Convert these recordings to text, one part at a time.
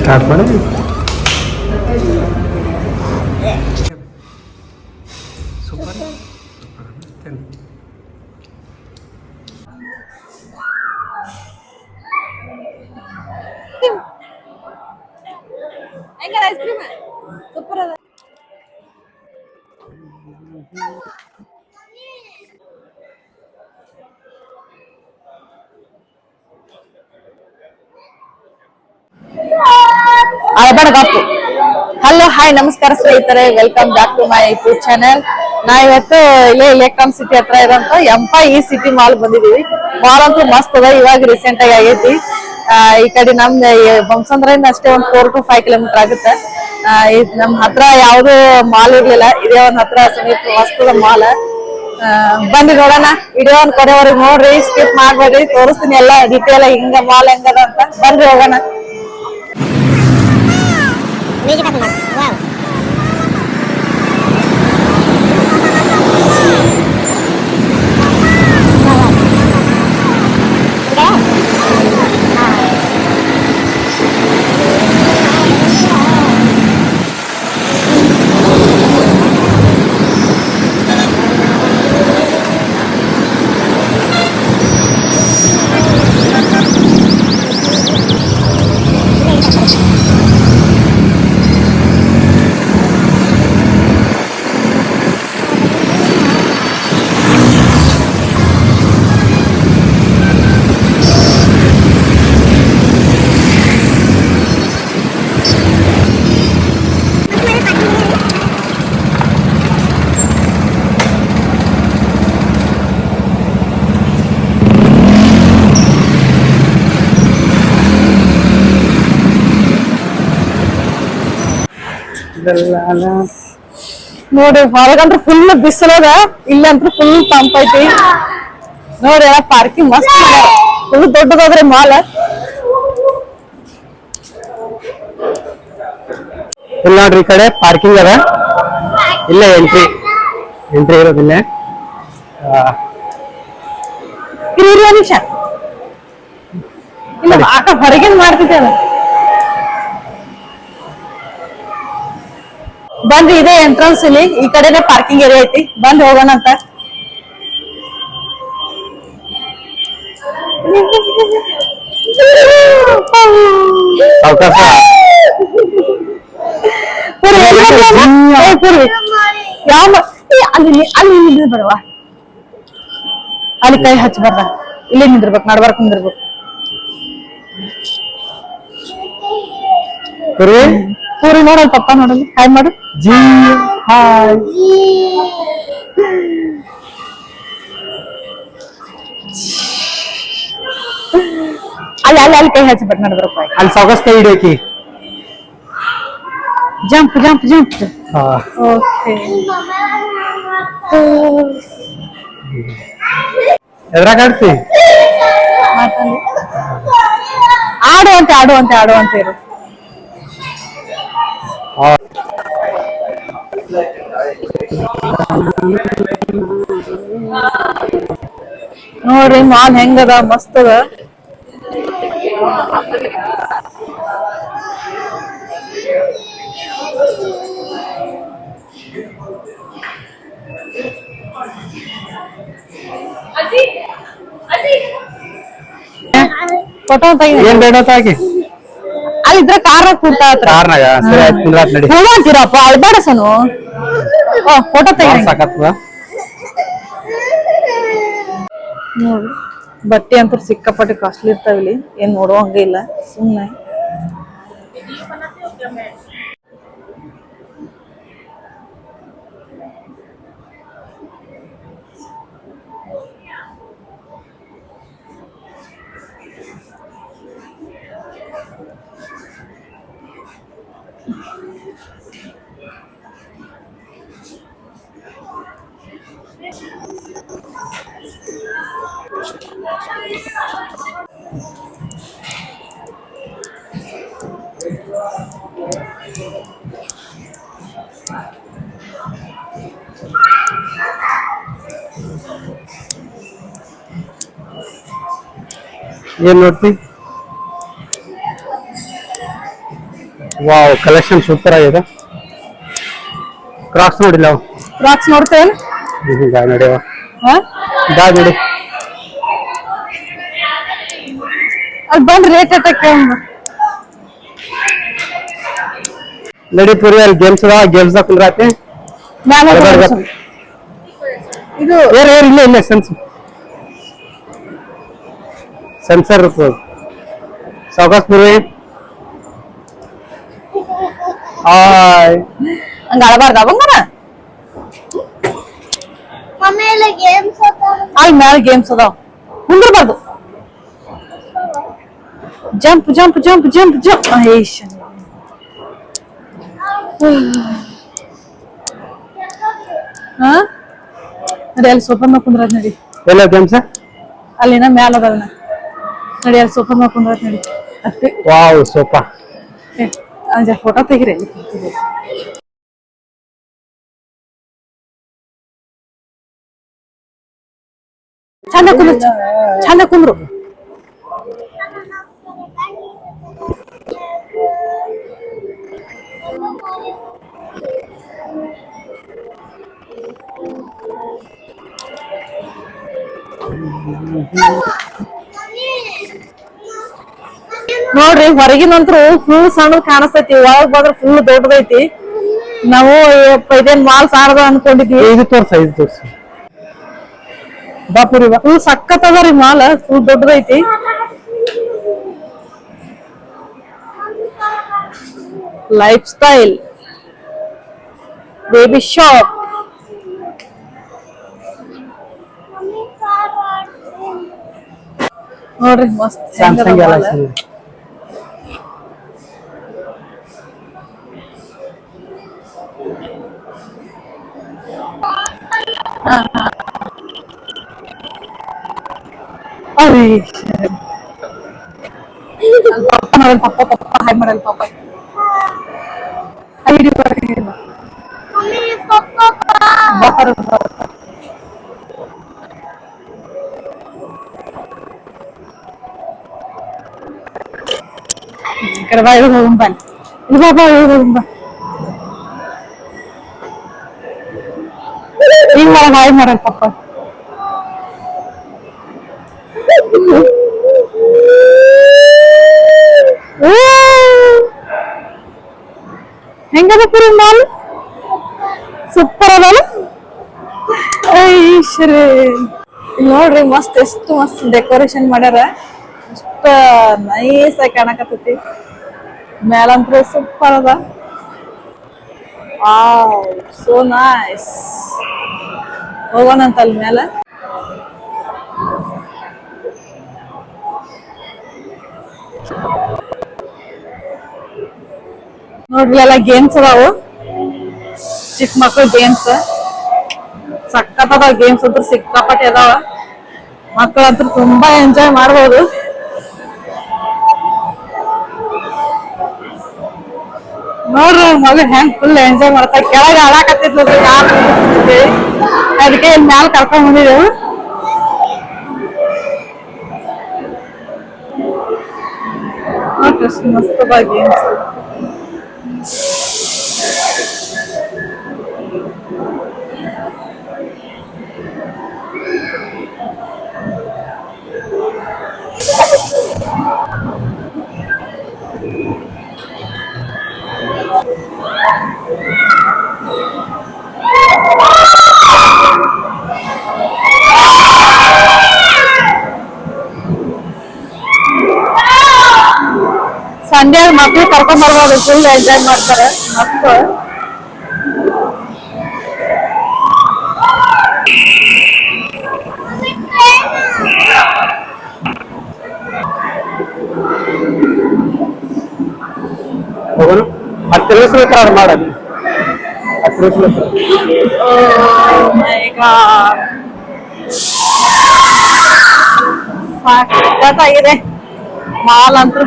Start ಮಾಡಿ. Super ice cream super ಅದ. Hello hi ನಮಸ್ಕಾರ ಸ್ನೇಹಿತರೆ, welcome back to my YouTube channel. ನಾವಿವತ್ತು ಇಲ್ಲೇ ಎಲೆಕ್ಟ್ರಾನ್ ಸಿಟಿ ಹತ್ರ ಇರೋಂತ ಈ ಸಿಟಿ ಮಾಲ್ ಬಂದಿದೀವಿ. ಮಾಲ್ ಅಂತೂ ಮಸ್ತ್ ಅದ, ಇವಾಗ ರೀಸೆಂಟ್ ಆಗಿ ಆಗೈತಿ. ಈ ಕಡೆ ನಮ್ದು ಬೊಮ್ಮಸಂದ್ರಿಂದ ಅಷ್ಟೇ ಒಂದು 4 to 5 ಕಿಲೋಮೀಟರ್ ಆಗುತ್ತೆ. ನಮ್ ಹತ್ರ ಯಾವ್ದು ಮಾಲ್ ಇರ್ಲಿಲ್ಲ, ಇದೇ ಒಂದ್ ಹತ್ರ ಸಮೀಪ ಮಸ್ತದ ಮಾಲ್. ಬನ್ನಿ ನೋಡೋಣ, ವಿಡಿಯೋ ಒಂದ್ ಕೊನೆವರೆಗೆ ನೋಡ್ರಿ, ಸ್ಕಿಪ್ ಮಾಡ್ಬೇಡ್ರಿ, ತೋರಿಸ್ತೀನಿ ಎಲ್ಲ ಡೀಟೇಲ್ ಹಿಂಗ ಮಾಲ್ ಹೆಂಗದ ಅಂತ. ಬನ್ರಿ ಹೋಗೋಣ. ನೋಡ್ರಿ, ಹೊರಗಂತ್ರ ಫುಲ್ ಬಿಸಿಲದ, ಇಲ್ಲಂತ್ರ ಫುಲ್ ತಂಪೈತಿ. ನೋಡ್ರಿ ಎಲ್ಲ ಪಾರ್ಕಿಂಗ್ ಮಸ್ತ್, ಫುಲ್ ದೊಡ್ಡದಾದ್ರಿ ಮಾಲ್. ಇಲ್ಲಿ ನೋಡ್ರಿ, ಈ ಕಡೆ ಪಾರ್ಕಿಂಗ್ ಅದ, ಇಲ್ಲೇ ಎಂಟ್ರಿ ಇರೋದಿಲ್ಲ. ನಿಮಿಷ ಇಲ್ಲ, ಆಟ ಹೊರಗಿಂದ ಮಾಡ್ತಿದ್ದೆ. ಬಂದ್ರಿ, ಇದೇ ಎಂಟ್ರನ್ಸ್, ಇಲ್ಲಿ ಈ ಕಡೆನೆ ಪಾರ್ಕಿಂಗ್ ಏರಿಯಾ ಐತಿ. ಬಂದ್ ಹೋಗೋಣ ಅಂತ. ಅವಕಾಶ ಅಲ್ಲಿ ಬರುವ, ಅಲ್ಲಿ ಕೈ ಹಚ್ಚಿ ಬರ್ದ, ಇಲ್ಲೇ ನಿಂದಿರ್ಬೇಕು, ನಡ್ಬಾರ್ಕ್ ನಿಂದಿರ್ಬೇಕು. ಪೂರಿ ನೋಡಲ್ ಪಪ್ಪ, ನೋಡಲ್ ಹಾಯ್ ಮಾಡು. ಜಿ ಹಾಯ್. ಅಲ್ಲಿ ಅಲ್ಲಿ ಅಲ್ಲಿ ಕೈ ಹಚ್ಚಿ ನಡ್ಬಾರ್ಕು. ಅಲ್ಲಿ ಸಾವಕಾಶ ಕೈ ಹಿಡಿಯೋಕಿ. Jump jump jump. ಓಕೆ, ಎದ್ರಾಗ ಆಡ್ತಿ? ಆಡುವಂತೆ ಇರು. ನೋಡ್ರಿ ಮಾಲ್ ಹೆಂಗದ, ಮಸ್ತ್ ಅದ. ಫೋಟೋ ಏನ್ ಬೇಡ ತಾಕಿ ಅಲ್ಲಿದ್ರ ಕಾರ್ನಾಗ ಕೂಡ್ತಾ ಕಾರ್ನಾಗ. ಸರಿ ಆಯ್ತು, ಕುಂದ್ರಾತ್ ನಡಿ. ಅಂತೀರಪ್ಪ, ಅಳ್ಬೇಡ ಸನು. ಫೋಟೋ ತೆಗಿ ಸಾಕತ್ವ. ನೋಡ್ರಿ, ಬಟ್ಟೆ ಅಂತೂ ಸಿಕ್ಕಾಪಟ್ಟೆ ಕಾಸ್ಟ್ಲಿ ಇರ್ತಾವಿಲ್ಲಿ, ಏನ್ ನೋಡೋ ಹಂಗೆ ಇಲ್ಲ ಸುಮ್ಮನೆ. ಏನ್ ನೋಡ್ತಿ? ವಾವ್, ಕಲೆಕ್ಷನ್ ಸೂಪರ್ ಆಗಿದೆ. ಕ್ರಾಕ್ಸ್ ನೋಡಿಲ್ಲ ಅವು. ಕ್ರಾಕ್ಸ್ ನೋಡ್ತೇನ್ ಬಾ ನಡೆಯವ, ಬಾ ನೋಡಿ. ಅದ್ ಬಂದ್ ರೇಟ್ ಎಟ್ಟಕ್ಕೆ ನಡಿ ಪುರಿ, ಅಲ್ಲಿ ಗೇಮ್ಸ್ ಅದಾವ, ಗೇಮ್ಸ್ ಕುಂದ್ರಾತಿ. ಇದು ಇಲ್ಲ ಇಲ್ಲ ಸೆನ್ಸರ್ ಇರ್ತದೆ. ಸಾವಕಾಶ ಪುರಿ. ಹಂಗ ಅಳಬಾರ್ದ ಬಂಗಾರ. ಅಲ್ಲಿ ಮ್ಯಾಲ ಗೇಮ್ಸ್ ಅದಾವ, ಕುಂದ್ರಬಾರ್ದು. Jump jump jump jump jump. ನಡಿ ಅಲ್ಲಿ ಸೋಫಾ ಮ್ಯಾಗ ಕುಂದ್ರದ್ ನಡಿ. ಎಲ್ಲ ಗೇಮ್ಸ್ ಅಲ್ಲಿನ ಮ್ಯಾಲ ಅದಾವನ ನಡಿ, ಅಲ್ಲಿ ಸೋಫಾ ಮ್ಯಾಗ ಕುಂದ್ರದ್ ನಡಿ ಅಷ್ಟೇ. Wow, sofa. ಫೋಟೋ ತೆಗಿರಿ. ಚಂದ ಕುಂದ್ರು, ಚಂದ ಕುಂದ್ರು. ನೋಡ್ರಿ, ಹೊರಗಿನಂತ್ರು ಫುಲ್ ಸಣ್ಣ ಕಾಣಿಸ್ತೈತಿ, ಒಳಗ್ ಬಂದ್ರ ಫುಲ್ ದೊಡ್ಡದೈತಿ. ನಾವು ಇದೇನ್ ಮಾಲ್ ಸಾರದ ಅನ್ಕೊಂಡಿದ್ವಿ. ಇದು ತೋರ್ಸ. ಬಾಪುರಿ ಫುಲ್ ಸಖತ್ ಅದ ರೀ ಮಾಲ್, ಫುಲ್ ದೊಡ್ಡದೈತಿ. Lifestyle baby shop. ನೋಡ್ರಿ ಮಸ್ತ್ ಸ್ಯಾಮ್ಸಂಗ್ ಗ್ಯಾಲಕ್ಸಿ. ಪಪ್ಪ ಹಾಯ್ ಮಾಡಲ್ ಪಾಪ. ఇక్కడ బయట పోగుంపాలి ఇది బాబా పోగుంపా ಈಗ ಮಾಡಲ್ ಹಾಯ್ ಮಾಡಲ್ ಪಾಪ. ಹೆಂಗದ ಪುರಿ ಮಾಲ್? ಸೂಪರ್ ಅದಲ್ಲ. ಐಶ್ವರ್ಯ ನೋಡ್ರಿ, ಮಸ್ತ್ ಎಷ್ಟು ಮಸ್ತ್ ಡೆಕೋರೇಷನ್ ಮಾಡ್ಯಾರ. ಅಷ್ಟ ನೈಸ್ ಆಗಿ ಕಾಣಕತ್ತೈತಿ. ಮೇಲಂತ್ರು ಸೂಪರ್ ಅದ. So nice. ಹೋಗೋಣಂತ ಅಲ್ಲಿ ಮೇಲೆ. ನೋಡ್ರಿ, ಎಲ್ಲ ಗೇಮ್ಸ್ ಅದಾವು, ಚಿಕ್ಕ ಮಕ್ಳು ಗೇಮ್ಸ್. ಸಖತ್ ಅದಾವ ಗೇಮ್ಸ್ ಅಂತೂ, ಸಿಕ್ಕಾಪಟ್ಟೆ ಅದಾವ. ಮಕ್ಕಳಂತೂ ತುಂಬಾ ಎಂಜಾಯ್ ಮಾಡ್ಬೋದು. ನೋಡ್ರಿ ಮಗ ಹೆಂಗ್ ಫುಲ್ ಎಂಜಾಯ್ ಮಾಡ್ತಾ, ಕೆಳಗೆ ಆಡಾಕತ್ತಿದ್ಲು, ಅದಕ್ಕೆ ಇಲ್ಲಿ ಮ್ಯಾಲ ಕರ್ಕೊಂಡ್ ಬಂದಿದ್ದೆವು. ಮಸ್ತ್ ಅದ ಗೇಮ್ಸ್. ಸಂಡೇ ಮಕ್ಳು ಕರ್ಕೊಂಡ್ ಬರ್ಬೋದು, ಫುಲ್ ಎಂಜಾಯ್ ಮಾಡ್ತಾರೆ ಮಕ್ಕಳು. ಹೋಗೋಣ. 10 ನಿಮಿಷ ಬೇಕಾದ್ರೆ ಮಾಡೋದು. 10 ನಿಮಿಷ ಸಾಕಾಗಿದೆ ಮಾಲ್ ಅಂತೂ.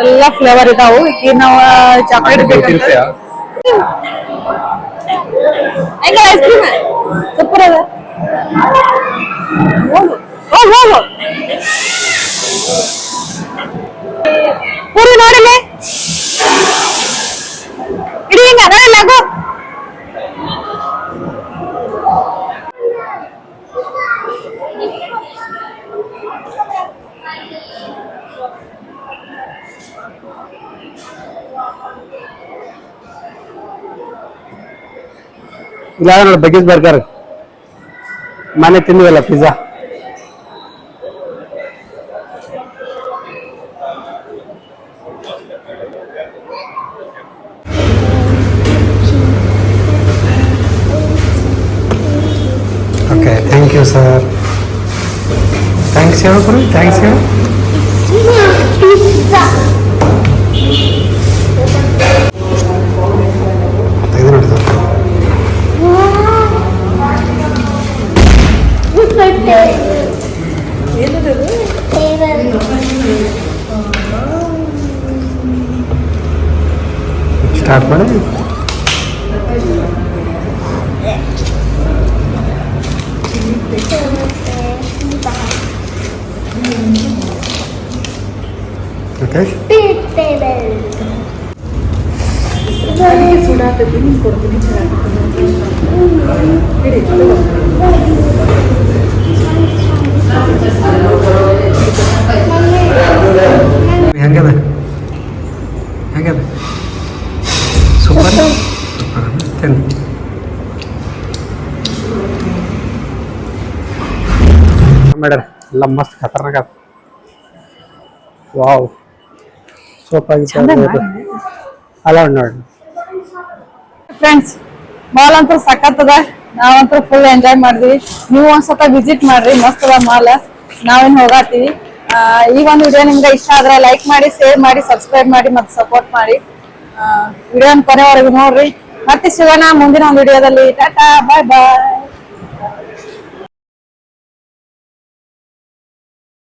ಎಲ್ಲ ಫ್ಲೇವರ್ ಇದಾವು. ಈಗ ನಾವು ಚಾಕ್ಲೇಟ್ ಬೇಕಂತ ಹೆಂಗ ಐಸ್ ಕ್ರೀಮ್ ಸೂಪರ್ ಅದ. ಹೋಗು ಹೋಗು ಹೋಗು ಪೂರಿ ನೋಡಲಿ ಇಡಿ ಹಿಂಗ ನೋಡಲ್ಲ ಆಗು. ಇಲ್ಲ ನೋಡಿ ಬಗ್ಗಿಸ್ ಬರ್ಗರ್ ಮನೆ ತಿಂದಿವಲ್ಲ pizza. Okay thank you sir. Thanks ಹೇಳು ಕೊಡಿ, ಥ್ಯಾಂಕ್ಸ್ ಹೇಳು. ತೆಗೆದು ನೋಡಿ ಸರ್. ಸ್ಟಾರ್ಟ್ ಮಾಡಿ. ಓಕೆ ಹೆಂಗದ ಹೆಂಗದ ಸೂಪರ್ ತಿನ್. ಮೇಡಮ್ ಎಲ್ಲ ಮಸ್ತ್ ಖತರ್ನಾಕ್ ಆತ. ವಾವ್ ಸೂಪರ್ ಅಲ್ಲ ನೋಡಿ ಫ್ರೆಂಡ್ಸ್, ಮಾಲ್ ಅಂತೂ ಸಖತ್ತದ. ನಾವಂತೂ ಫುಲ್ ಎಂಜಾಯ್ ಮಾಡಿದ್ವಿ. ನೀವು ಒಂದ್ಸತ ವಿಸಿಟ್ ಮಾಡ್ರಿ, ಮಸ್ತ್ ಅದ ಮಾಲ್. ನಾವೇನ್ ಹೋಗಾತೀವಿ. ಈ ಒಂದು ವಿಡಿಯೋ ನಿಮ್ಗೆ ಇಷ್ಟ ಆದ್ರೆ ಲೈಕ್ ಮಾಡಿ, ಶೇರ್ ಮಾಡಿ, ಸಬ್ಸ್ಕ್ರೈಬ್ ಮಾಡಿ ಮತ್ತೆ ಸಪೋರ್ಟ್ ಮಾಡಿ. ವಿಡಿಯೋನ ಕೊನೆವರೆಗೂ ನೋಡ್ರಿ. ಮತ್ತೆ ಸಿಗೋಣ ಮುಂದಿನ ಒಂದು ವಿಡಿಯೋದಲ್ಲಿ. ಟಾಟಾ ಬಾಯ್ ಬಾಯ್.